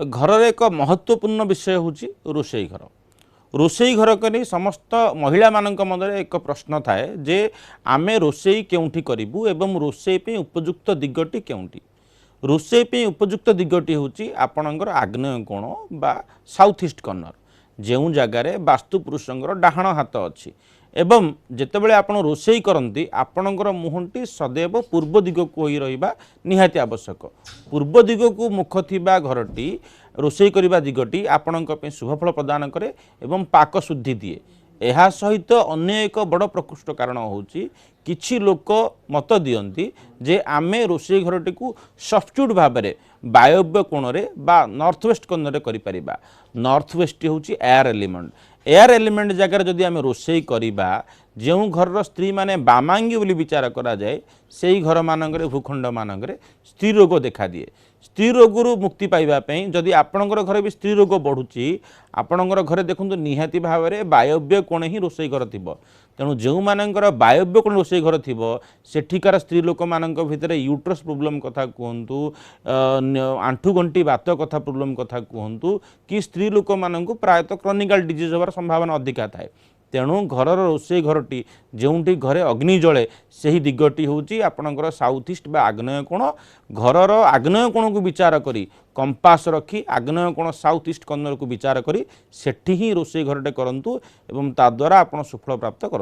घर एक महत्वपूर्ण विषय हूँ रोषेई घर। रोषेई घर करी समस्त महिला मानक मध्य एक प्रश्न थाए जे आमे रोषेई केउठी करिबु एवं रोषेई पे उपयुक्त दिगटी केउठी। रोषेई पे उपयुक्त दिगटी हूँ आपणकर आग्नेय कोण बा साउथ ईस्ट कर्नर जो जगार वास्तु पुरुषंकर डाहाण हाथ अच्छी एवं जितेबाला आप रोषेई करती आपणकर मुहंटी सदैव पूर्व दिग को ही रहिबा निहाती आवश्यक। पूर्व दिग को मुख थिबा घरटी रोषेई करिबा दिगटी आपणक पे शुभफल प्रदान करे एवं पाक शुद्धि दिए। यह सहित अन्य एक बड़ प्रकृष्ट कारण होची किछि लोक मत दियंती जे आमे रोषेई घरटी को सब्स्टिट्यूट भाव में वायव्य कोण बा नॉर्थ वेस्ट कर्नर करि परिबा। नॉर्थ वेस्ट होची एयर एलिमेंट। एयर एलिमेंट जगार जदि आमे रोषेई करिबा जो घर स्त्री माने बामांगी बोली विचार करा जाए से घर मानक भूखंड मानक स्त्री रोग देखा दिए। स्त्री रोगरू मुक्ति पाइबापी जदि आपणकर घर भी स्त्री रोग बढ़ुची आपणकर घर देखु निहाती भाव में वायव्य कोण ही रोषेई घर थी। तेणु जो मानकर वायव्य कोण रोषेई घर थी सेठिकार स्त्री लोक मान भितर यूट्रस प्रोब्लेम कथा कहतु आंठू गंटी बात कथा प्रोब्लेम कथा कहतु कि स्त्री लोक मान प्रायतः क्रोनिकल डिजीज होवार संभावना अधिका थाए। तेणु घरर रोषेई घरटी जोंठी घरे अग्नि जले से ही दिगटी होची आपणकर साउथ ईस्ट बा आग्नेय कोण। घरर आग्नेय कोण को विचार करी कंपास रखी आग्नेय कोण साउथ ईस्ट कर्नर को विचार करी सेठी ही रोषेई घरटे करंतु एवं ता द्वारा आपण सुफल प्राप्त करंतु।